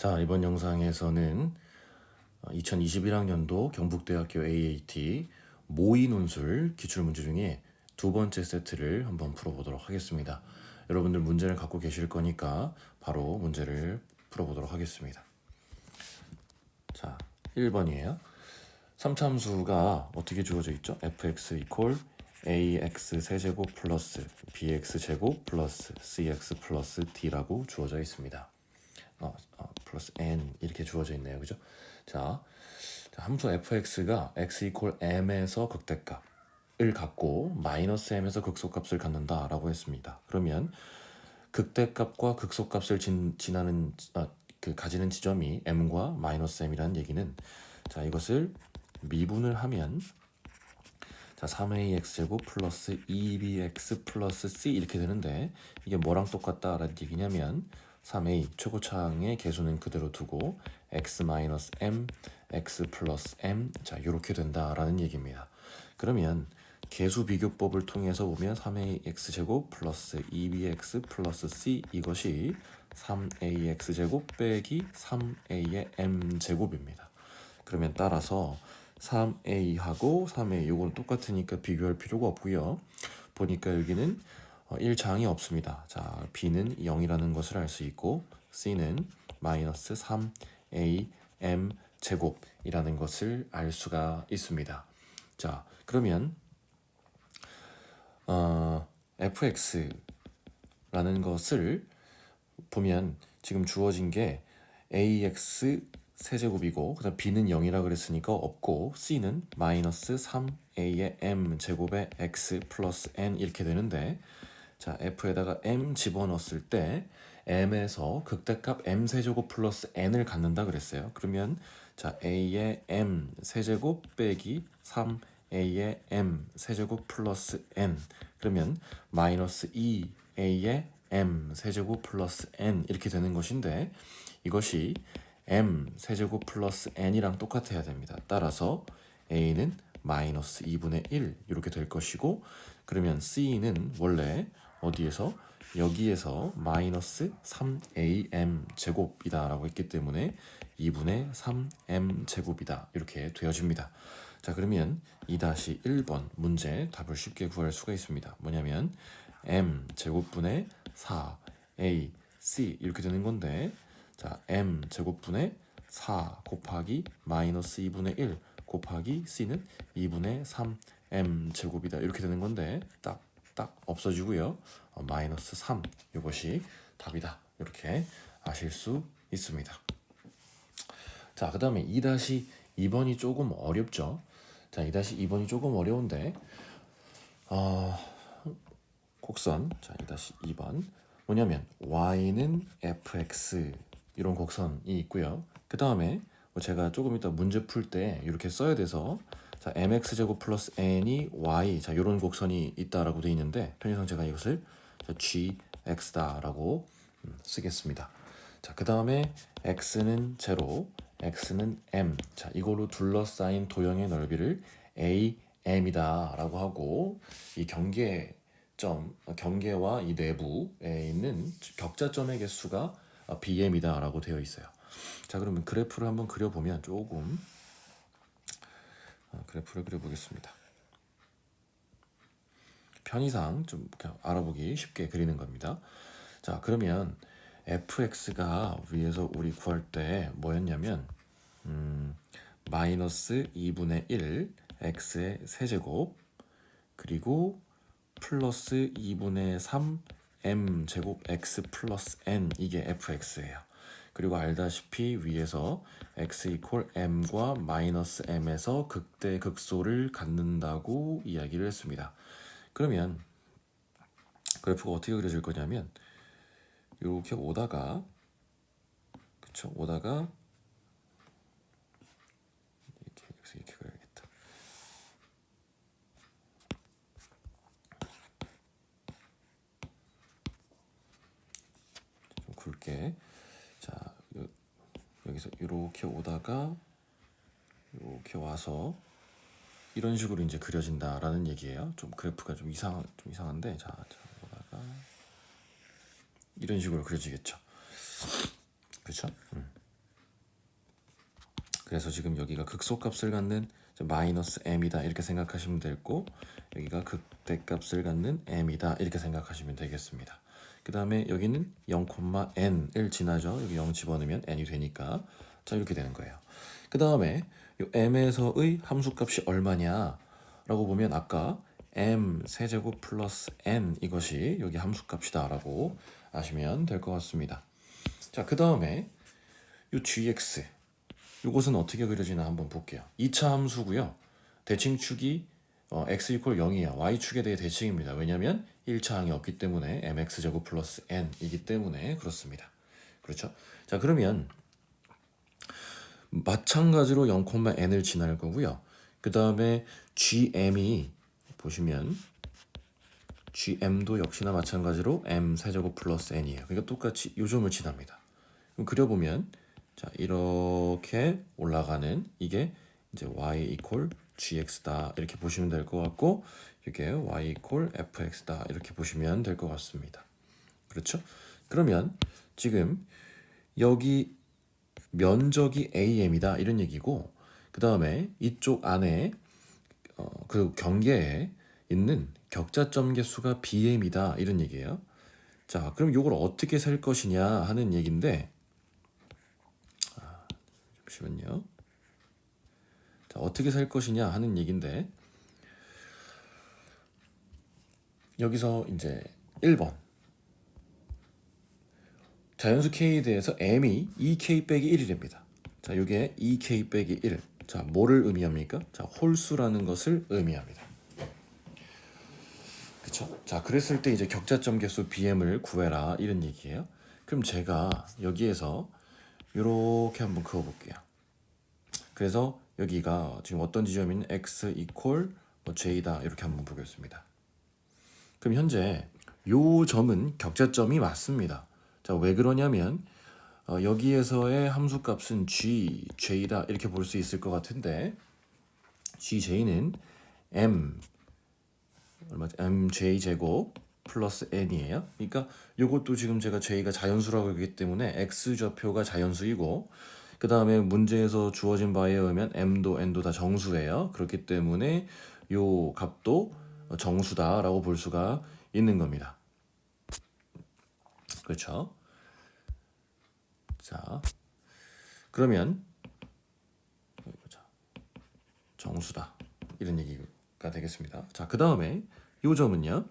자, 이번 영상에서는 2021학년도 경북대학교 AAT 모의 논술 기출문제 중에 두 번째 세트를 한번 풀어보도록 하겠습니다. 여러분들 문제를 갖고 계실 거니까 바로 문제를 풀어보도록 하겠습니다. 자, 1번이에요. 3참수가 어떻게 주어져 있죠? fx 이퀄 ax 세제곱 플러스 bx 제곱 플러스 cx 플러스 d라고 주어져 있습니다. 플러스 n 이렇게 주어져 있네요. 그죠? 자, 함수 fx가 x 이퀄 m에서 극대값을 갖고 마이너스 m에서 극소값을 갖는다라고 했습니다. 그러면 극대값과 극소값을 가지는 지점이 m과 마이너스 m이라는 얘기는, 자, 이것을 미분을 하면, 자, 3ax제곱 플러스 2bx 플러스 c 이렇게 되는데, 이게 뭐랑 똑같다라는 얘기냐면 3a 최고차항의 개수는 그대로 두고 x 마이너스 m, x 플러스 m, 자, 이렇게 된다라는 얘기입니다. 그러면 개수 비교법을 통해서 보면 3ax 제곱 플러스 2bx 플러스 c 이것이 3ax 제곱 빼기 3a의 m 제곱입니다. 그러면 따라서 3a하고 3a 요거는 똑같으니까 비교할 필요가 없고요. 보니까 여기는 1장이 없습니다. 자, b는 0이라는 것을 알 수 있고 c는 마이너스 3am 제곱이라는 것을 알 수가 있습니다. 자, 그러면 fx라는 것을 보면 지금 주어진 게 ax 세제곱이고, 그다음 b는 0이라 그랬으니까 없고, c는 마이너스 3a의 m 제곱의 x 플러스 n 이렇게 되는데, 자, f에다가 m 집어넣었을 때 m에서 극대값 m 세제곱 플러스 n을 갖는다 그랬어요. 그러면 자, a의 m 세제곱 빼기 3a의 m 세제곱 플러스 n, 그러면 마이너스 2a의 m 세제곱 플러스 n 이렇게 되는 것인데, 이것이 m 세제곱 플러스 n이랑 똑같아야 됩니다. 따라서 a는 마이너스 2분의 1 이렇게 될 것이고, 그러면 c는 원래 어디에서? 여기에서 마이너스 3am 제곱이다 라고 했기 때문에 2분의 3m 제곱이다 이렇게 되어집니다. 자, 그러면 2-1번 문제 답을 쉽게 구할 수가 있습니다. 뭐냐면 m 제곱분의 4a c 이렇게 되는 건데, 자, m 제곱분의 4 곱하기 마이너스 2분의 1 곱하기 c는 2분의 3m 제곱이다 이렇게 되는 건데, 딱 없어지고요. 마이너스 3 이것이 답이다 이렇게 아실 수 있습니다. 자, 그 다음에 2-2번이 조금 어렵죠. 자, 2-2번이 조금 어려운데 곡선, 자, 2-2번 뭐냐면 y는 fx 이런 곡선이 있고요. 그 다음에 제가 조금 이따 문제 풀 때 이렇게 써야 돼서, 자, mx제곱 플러스 n이 y, 자, 이런 곡선이 있다라고 되어 있는데, 편의상 제가 이것을 gx다라고 쓰겠습니다. 자, 그 다음에 x는 제로, x는 m, 자, 이걸로 둘러싸인 도형의 넓이를 am이다 라고 하고, 이 경계와 이 내부에 있는 격자점의 개수가 bm이다 라고 되어 있어요. 자, 그러면 그래프를 한번 그려보면, 조금 그래프를 그려보겠습니다. 편의상 좀 알아보기 쉽게 그리는 겁니다. 자, 그러면 fx가 위에서 우리 구할 때 뭐였냐면 마이너스 2분의 1 x의 세제곱 그리고 플러스 2분의 3 m 제곱 x 플러스 n, 이게 fx예요. 그리고 알다시피 위에서 x 이퀄 m과 마이너스 m에서 극대 극소를 갖는다고 이야기를 했습니다. 그러면 그래프가 어떻게 그려질 거냐면 이렇게 오다가, 그쵸? 오다가 이렇게 그려야겠다. 좀 굵게. 자, 여기서 이렇게 오다가 이렇게 와서 이런 식으로 이제 그려진다라는 얘기예요. 좀 그래프가 좀 이상한데, 자, 오다가 이런 식으로 그려지겠죠. 그렇죠? 그래서 지금 여기가 극소값을 갖는 마이너스 m이다 이렇게 생각하시면 되고, 여기가 극대값을 갖는 m이다 이렇게 생각하시면 되겠습니다. 그 다음에 여기는 0,n을 지나죠. 여기 0 집어넣으면 n이 되니까 자 이렇게 되는 거예요. 그 다음에 이 m에서의 함수값이 얼마냐 라고 보면 아까 m 세제곱 플러스 n 이것이 여기 함수값이다 라고 아시면 될 것 같습니다. 자, 그 다음에 이 gx 이것은 어떻게 그려지나 한번 볼게요. 2차 함수고요. 대칭축이 x 이퀄 0이야. y축에 대해 대칭입니다. 왜냐하면 1차 항이 없기 때문에 mx제곱 플러스 n이기 때문에 그렇습니다. 그렇죠? 자, 그러면 마찬가지로 0,n을 지날 거고요. 그 다음에 gm이 보시면 gm도 역시나 마찬가지로 m 세제곱 플러스 n이에요. 그러니까 똑같이 요 점을 지납니다. 그럼 그려보면 자 이렇게 올라가는 이게 이제 y 이퀄 gx다 이렇게 보시면 될 것 같고, 이게 y 이퀄 fx다 이렇게 보시면 될 것 같습니다. 그렇죠? 그러면 지금 여기 면적이 am이다 이런 얘기고, 그 다음에 이쪽 안에 그 경계에 있는 격자점 개수가 bm이다 이런 얘기예요. 자, 그럼 이걸 어떻게 셀 것이냐 하는 얘기인데, 잠시만요. 자, 어떻게 셀 것이냐 하는 얘기인데, 여기서 이제 1번 자연수 k에 대해서 m이 2k 빼기 1이 됩니다. 자, 이게 2k 빼기 1. 자, 뭐를 의미합니까? 자, 홀수라는 것을 의미합니다. 그쵸? 자, 그랬을 때 이제 격자점 개수 bm을 구해라 이런 얘기예요. 그럼 제가 여기에서 이렇게 한번 그어볼게요. 그래서 여기가 지금 어떤 지점인 x 이퀄 j다 이렇게 한번 보겠습니다. 그럼 현재 요 점은 격자점이 맞습니다. 자, 왜 그러냐면 여기에서의 함수값은 g, j다 이렇게 볼 수 있을 것 같은데, g, j는 mj 제곱 플러스 n이에요. 그러니까 요것도 지금 제가 j가 자연수라고 하기 때문에 x 좌표가 자연수이고, 그 다음에 문제에서 주어진 바에 의하면 m도 n도 다 정수예요. 그렇기 때문에 요 값도 정수다라고 볼 수가 있는 겁니다. 그렇죠? 자, 그러면 정수다 이런 얘기가 되겠습니다. 자, 그 다음에 요 점은요,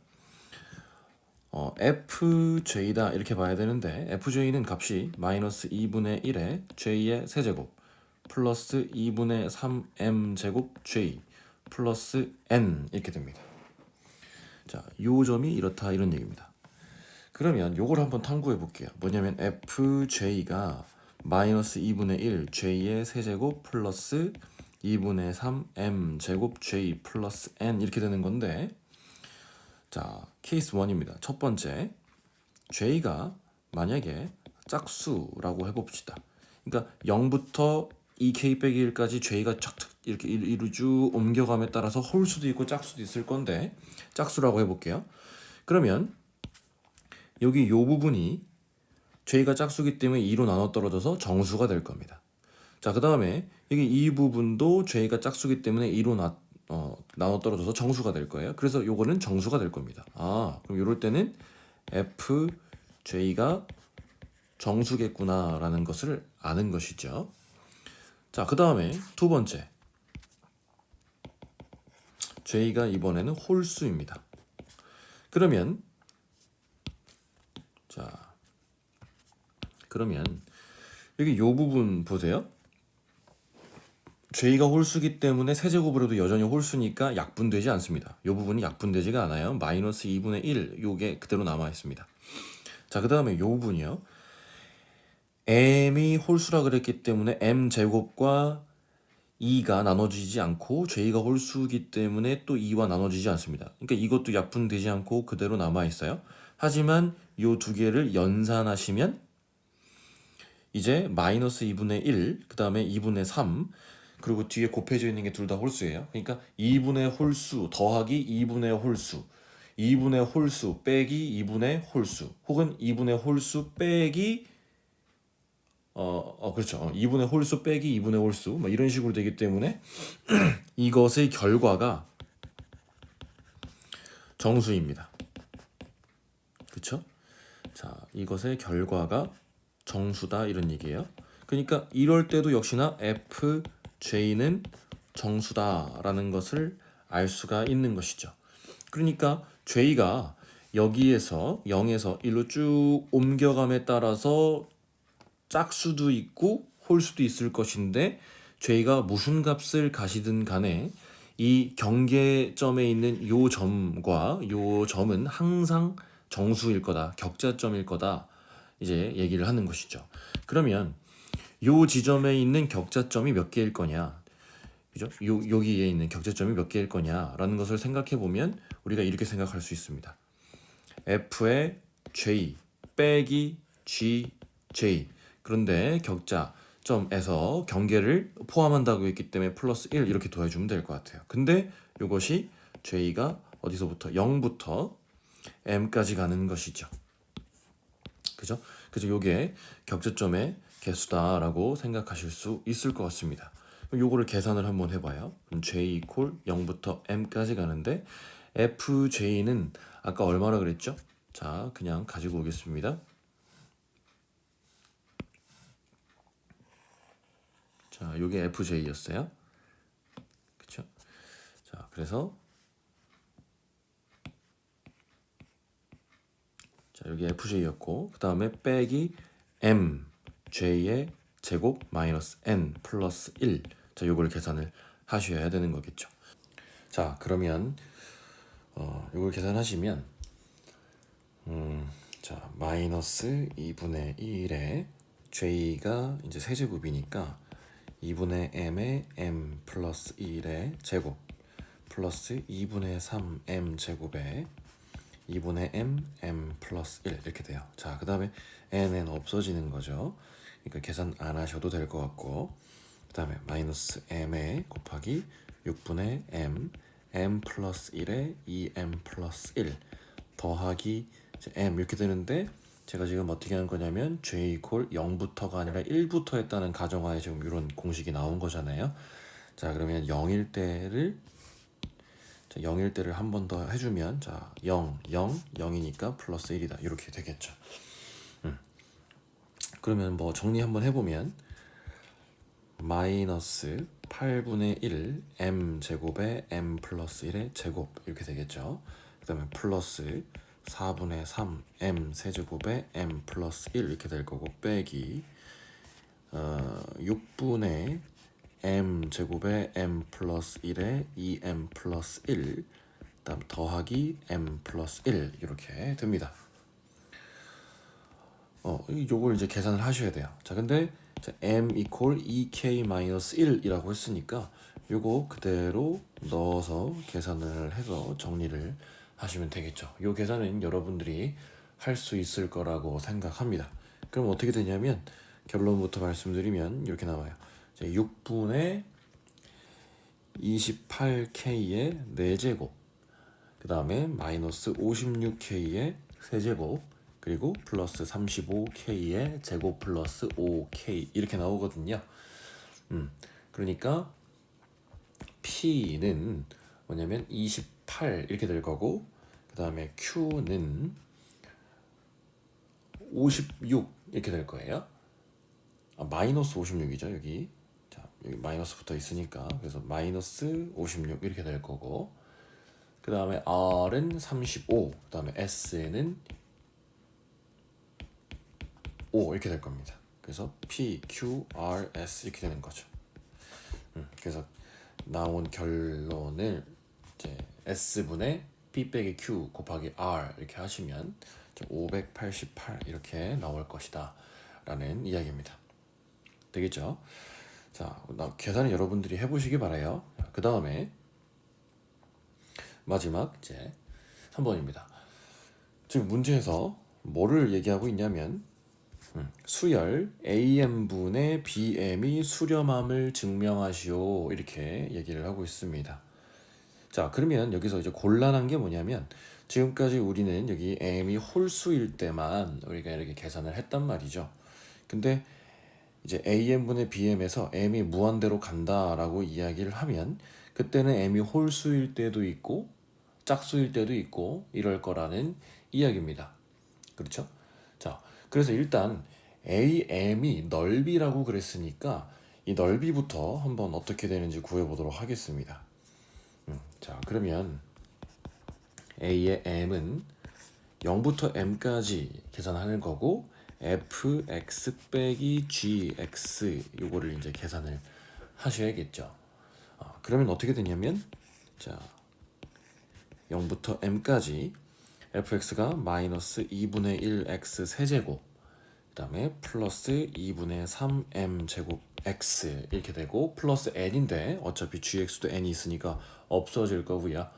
fj다 이렇게 봐야 되는데, fj는 값이 마이너스 2분의 1에 j의 세제곱 플러스 2분의 3m 제곱 j 플러스 n 이렇게 됩니다. 자, 요 점이 이렇다 이런 얘기입니다. 그러면 요걸 한번 탐구해 볼게요. 뭐냐면 fj가 마이너스 2분의 1 j의 세제곱 플러스 2분의 3m 제곱 j 플러스 n 이렇게 되는 건데, 자, 케이스 1입니다. 첫 번째, j가 만약에 짝수라고 해봅시다. 그러니까 0부터 2k 빼기 1까지 j가 착착 이렇게 이루 쭉 옮겨감에 따라서 홀수도 있고 짝수도 있을 건데, 짝수라고 해볼게요. 그러면 여기 요 부분이 j가 짝수기 때문에 2로 나눠 떨어져서 정수가 될 겁니다. 자, 그 다음에 여기 이 부분도 j가 짝수기 때문에 2로 나눠 떨어져서 정수가 될 거예요. 그래서 요거는 정수가 될 겁니다. 그럼 이럴 때는 fj가 정수겠구나 라는 것을 아는 것이죠. 자, 그 다음에 두 번째, j가 이번에는 홀수입니다. 그러면 여기 요 부분 보세요. j가 홀수기 때문에 세제곱으로 해도 여전히 홀수니까 약분되지 않습니다. 요 부분이 약분되지가 않아요. 마이너스 2분의 1 요게 그대로 남아 있습니다. 자, 그 다음에 요 부분이요. m이 홀수라 그랬기 때문에 m 제곱과 2가 나눠지지 않고 j가 홀수이기 때문에 또 2와 나눠지지 않습니다. 그러니까 이것도 약분되지 않고 그대로 남아 있어요. 하지만 요 두 개를 연산하시면 이제 마이너스 2분의 1, 그 다음에 2분의 3, 그리고 뒤에 곱해져 있는 게 둘 다 홀수예요. 그러니까 2분의 홀수 더하기 2분의 홀수, 2분의 홀수 빼기 2분의 홀수, 혹은 2분의 홀수 빼기 그렇죠. 2분의 홀수 빼기 2분의 홀수 뭐 이런 식으로 되기 때문에 이것의 결과가 정수입니다. 그렇죠? 자, 이것의 결과가 정수다 이런 얘기예요. 그러니까 이럴 때도 역시나 FJ는 정수다라는 것을 알 수가 있는 것이죠. 그러니까 J가 여기에서 0에서 1로 쭉 옮겨감에 따라서 짝수도 있고 홀수도 있을 것인데 J가 무슨 값을 가시든 간에 이 경계점에 있는 요 점과 요 점은 항상 정수일 거다, 격자점일 거다 이제 얘기를 하는 것이죠. 그러면 요 지점에 있는 격자점이 몇 개일 거냐, 그죠? 여기에 있는 격자점이 몇 개일 거냐라는 것을 생각해 보면 우리가 이렇게 생각할 수 있습니다. F의 J 빼기 GJ. 그런데 격자점에서 경계를 포함한다고 했기 때문에 플러스 1 이렇게 더해주면 될 것 같아요. 근데 이것이 J가 어디서부터 0부터 M까지 가는 것이죠. 그죠? 그래서 이게 격자점의 개수다라고 생각하실 수 있을 것 같습니다. 요거를 계산을 한번 해봐요. 그럼 J 이퀄 0부터 M까지 가는데 FJ는 아까 얼마나 그랬죠? 자, 그냥 가지고 오겠습니다. 자, 요게 FJ였어요. 그쵸? 자, 그래서 자, 여기 FJ였고 그 다음에 빼기 M J의 제곱 마이너스 N 플러스 1. 자, 요걸 계산을 하셔야 되는 거겠죠. 자, 그러면 요걸 계산하시면 자, 마이너스 2분의 1에 J가 이제 세제곱이니까 2분의 M의 M 플러스 1의 제곱 플러스 2분의 3 M 제곱에 2분의 M 플러스 1 이렇게 돼요. 자, 그 다음에 N은 없어지는 거죠. 그러니까 계산 안 하셔도 될 것 같고 그 다음에 마이너스 M에 곱하기 6분의 M 플러스 1에 2M 플러스 1 더하기 M 이렇게 되는데 제가 지금 어떻게 한 거냐면 J 이퀄 0부터가 아니라 1부터 했다는 가정하에 지금 이런 공식이 나온 거잖아요. 자, 그러면 0일 때를 한 번 더 해주면 자 0, 0, 0이니까 플러스 1이다 이렇게 되겠죠. 그러면 뭐 정리 한번 해보면 마이너스 8분의 1 M 제곱에 M 플러스 1의 제곱 이렇게 되겠죠. 그 다음에 플러스 4분의 3 M 세제곱에 M 플러스 1 이렇게 될 거고 빼기 6분의 M 제곱에 M 플러스 1에 2M 플러스 1 그다음 더하기 M 플러스 1 이렇게 됩니다. 요걸 이제 계산을 하셔야 돼요. 자, 근데 M 이퀄 2K 마이너스 1이라고 했으니까 요거 그대로 넣어서 계산을 해서 정리를 하시면 되겠죠. 요 계산은 여러분들이 할 수 있을 거라고 생각합니다. 그럼 어떻게 되냐면 결론부터 말씀드리면 이렇게 나와요. 6분의 28K의 4제곱 그 다음에 마이너스 56K의 세제곱 그리고 플러스 35K의 제곱 플러스 5K 이렇게 나오거든요. 그러니까 P는 뭐냐면 28 이렇게 될 거고 그 다음에 Q는 56 이렇게 될 거예요. 마이너스 56이죠 여기. 자, 여기 마이너스 붙어 있으니까 그래서 마이너스 56 이렇게 될 거고 그 다음에 R은 35 그 다음에 S는 5 이렇게 될 겁니다. 그래서 P, Q, R, S 이렇게 되는 거죠. 그래서 나온 결론을 이제 S분의 P 빼기 Q 곱하기 R 이렇게 하시면 588 이렇게 나올 것이다 라는 이야기입니다. 되겠죠? 자, 계산을 여러분들이 해보시기 바라요. 그 다음에 마지막 이제 3번입니다. 지금 문제에서 뭐를 얘기하고 있냐면 수열 AM분의 BM이 수렴함을 증명하시오 이렇게 얘기를 하고 있습니다. 자, 그러면 여기서 이제 곤란한 게 뭐냐면 지금까지 우리는 여기 M이 홀수일 때만 우리가 이렇게 계산을 했단 말이죠. 근데 이제 am분의 bm에서 m이 무한대로 간다라고 이야기를 하면 그때는 m이 홀수일 때도 있고 짝수일 때도 있고 이럴 거라는 이야기입니다. 그렇죠? 자, 그래서 일단 am이 넓이라고 그랬으니까 이 넓이부터 한번 어떻게 되는지 구해보도록 하겠습니다. 자, 그러면 a의 m은 0부터 m까지 계산하는 거고 fx 빼기 gx 요거를 이제 계산을 하셔야겠죠. 그러면 어떻게 되냐면 자 0부터 m까지 fx가 마이너스 2분의 1 x 세제곱 그 다음에 플러스 2분의 3 m 제곱 x 이렇게 되고 플러스 n인데 어차피 gx도 n이 있으니까 없어질 거고요.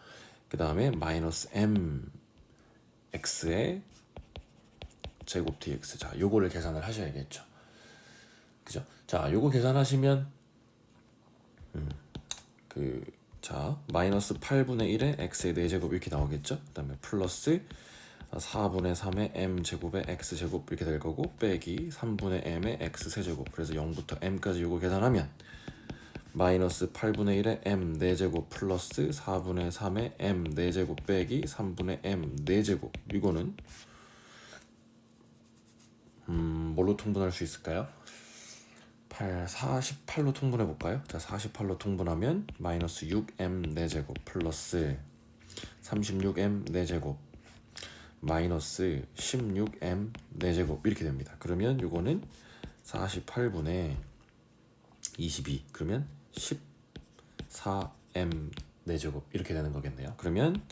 그 다음에 마이너스 m x의 제곱 dx. 자, 요거를 계산을 하셔야겠죠. 그죠? 자, 요거 계산하시면 자, 마이너스 8분의 1에 x의 4제곱 이렇게 나오겠죠? 그 다음에 플러스 4분의 3의 m 제곱의 x 제곱 이렇게 될 거고 빼기 3분의 m의 x 세제곱. 그래서 0부터 m까지 요거 계산하면 마이너스 8분의 1의 m 4제곱 플러스 4분의 3의 m 4제곱 빼기 3분의 m 4제곱. 이거는 뭘로 통분할 수 있을까요? 48로 통분해 볼까요? 자, 48로 통분하면 마이너스 6m 4제곱 플러스 36m 4제곱 마이너스 16m 4제곱 이렇게 됩니다. 그러면 요거는 48분의 22 그러면 14m 4제곱 이렇게 되는 거겠네요. 그러면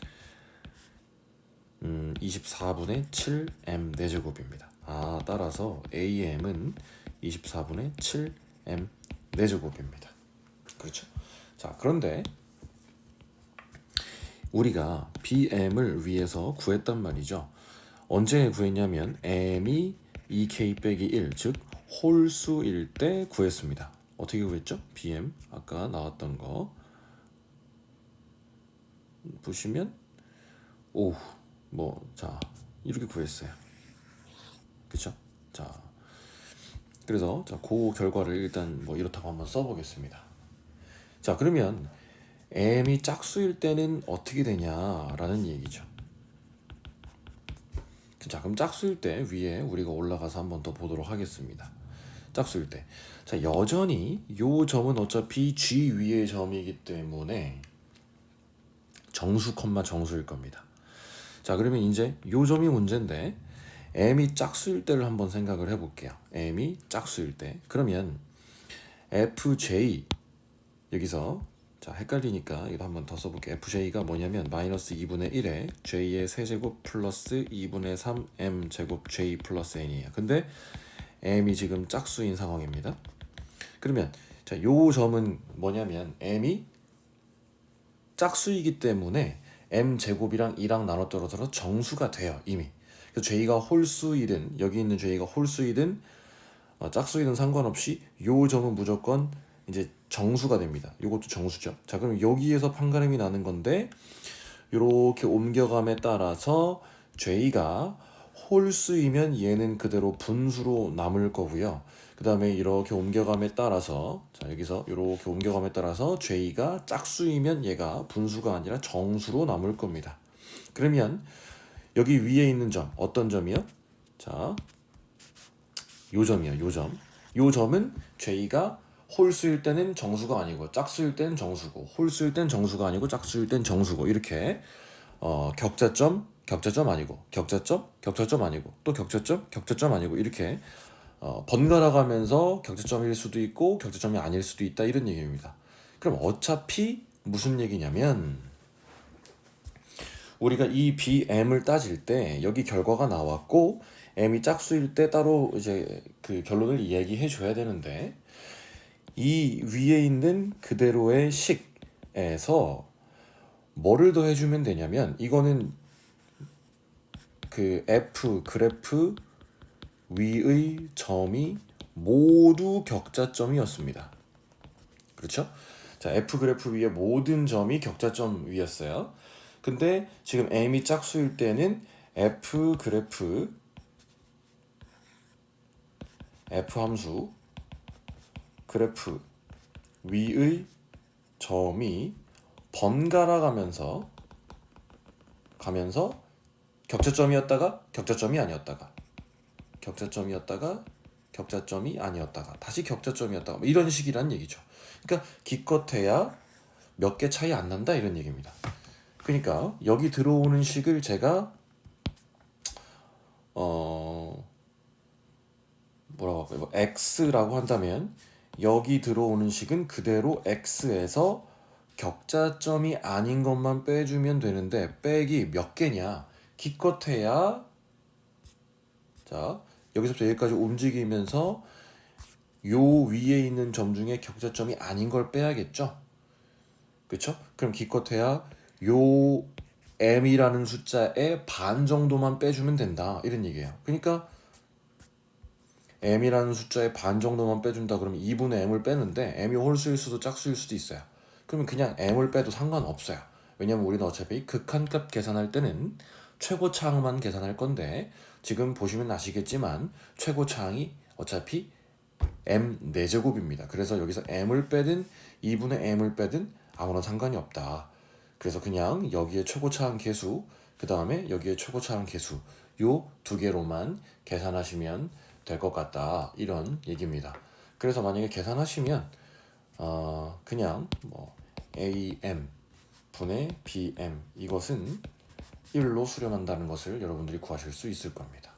24분의 7m 4제곱입니다. 따라서 AM은 24분의 7m 4제곱입니다. 그렇죠? 자, 그런데 우리가 BM을 위해서 구했단 말이죠. 언제 구했냐면 M이 2K 빼기 1, 즉 홀수일 때 구했습니다. 어떻게 구했죠? BM 아까 나왔던 거 보시면 자 이렇게 구했어요. 그렇죠? 자, 그래서 그 결과를 일단 이렇다고 한번 써보겠습니다. 자, 그러면 m이 짝수일 때는 어떻게 되냐라는 얘기죠. 자, 그럼 짝수일 때 위에 우리가 올라가서 한번 더 보도록 하겠습니다. 짝수일 때. 자, 여전히 요 점은 어차피 g 위의 점이기 때문에 정수 콤마 정수일 겁니다. 자, 그러면 이제 요 점이 문제인데 m이 짝수일 때를 한번 생각을 해볼게요. m이 짝수일 때. 그러면 fj 여기서 자, 헷갈리니까 이거 한번 더 써볼게요. fj가 뭐냐면 마이너스 2분의 1에 j의 세제곱 플러스 2분의 3 m 제곱 j 플러스 n이에요. 근데 m이 지금 짝수인 상황입니다. 그러면 자, 요 점은 뭐냐면 m이 짝수이기 때문에 m 제곱이랑 2랑 나눠 떨어져서 정수가 돼요. 이미. 그래서 j가 홀수이든 여기 있는 j가 홀수이든 짝수이든 상관없이 요 점은 무조건 이제 정수가 됩니다. 이것도 정수죠. 자, 그럼 여기에서 판가름이 나는 건데 이렇게 옮겨감에 따라서 j가 홀수이면 얘는 그대로 분수로 남을 거고요. 그 다음에 이렇게 옮겨감에 따라서 자, 여기서 이렇게 옮겨감에 따라서 j가 짝수이면 얘가 분수가 아니라 정수로 남을 겁니다. 그러면 여기 위에 있는 점 어떤 점이요? 자, 요 점이요. 요 점. 요 점은 j가 홀수일 때는 정수가 아니고 짝수일 때는 정수고 홀수일 땐 정수가 아니고 짝수일 땐 정수고 이렇게 격자점 아니고 격자점 아니고 또 격자점 아니고 이렇게 번갈아 가면서 격자점일 수도 있고 격자점이 아닐 수도 있다 이런 얘기입니다. 그럼 어차피 무슨 얘기냐면 우리가 이 BM을 따질 때 여기 결과가 나왔고 M이 짝수일 때 따로 이제 그 결론을 얘기해 줘야 되는데 이 위에 있는 그대로의 식에서 뭐를 더 해주면 되냐면 이거는 그 F 그래프 위의 점이 모두 격자점이었습니다. 그렇죠? 자, F 그래프 위의 모든 점이 격자점 위였어요. 근데 지금 M이 짝수일 때는 F 함수 그래프 위의 점이 번갈아 가면서 격자점이었다가 격자점이 아니었다가 격자점이었다가 격자점이 아니었다가 다시 격자점이었다가 뭐 이런 식이란 얘기죠. 그러니까 기껏해야 몇 개 차이 안 난다 이런 얘기입니다. 그러니까 여기 들어오는 식을 제가 뭐라고 할까요? x라고 한다면 여기 들어오는 식은 그대로 x에서 격자점이 아닌 것만 빼주면 되는데 빼기 몇 개냐? 기껏해야 자 여기서부터 여기까지 움직이면서 요 위에 있는 점 중에 격자점이 아닌 걸 빼야겠죠? 그쵸? 그럼 기껏해야 요 m이라는 숫자의 반 정도만 빼주면 된다 이런 얘기예요. 그러니까 m이라는 숫자의 반 정도만 빼준다 그러면 2분의 m을 빼는데 m이 홀수일 수도 짝수일 수도 있어요. 그러면 그냥 m을 빼도 상관없어요. 왜냐면 우리는 어차피 극한값 계산할 때는 최고차항만 계산할 건데 지금 보시면 아시겠지만 최고차항이 어차피 m 4제곱입니다. 그래서 여기서 m을 빼든 2분의 m을 빼든 아무런 상관이 없다. 그래서 그냥 여기에 최고차항 계수 그 다음에 여기에 최고차항 계수 요 두 개로만 계산하시면 될 것 같다 이런 얘기입니다. 그래서 만약에 계산하시면 그냥 뭐 AM 분의 BM 이것은 1로 수렴한다는 것을 여러분들이 구하실 수 있을 겁니다.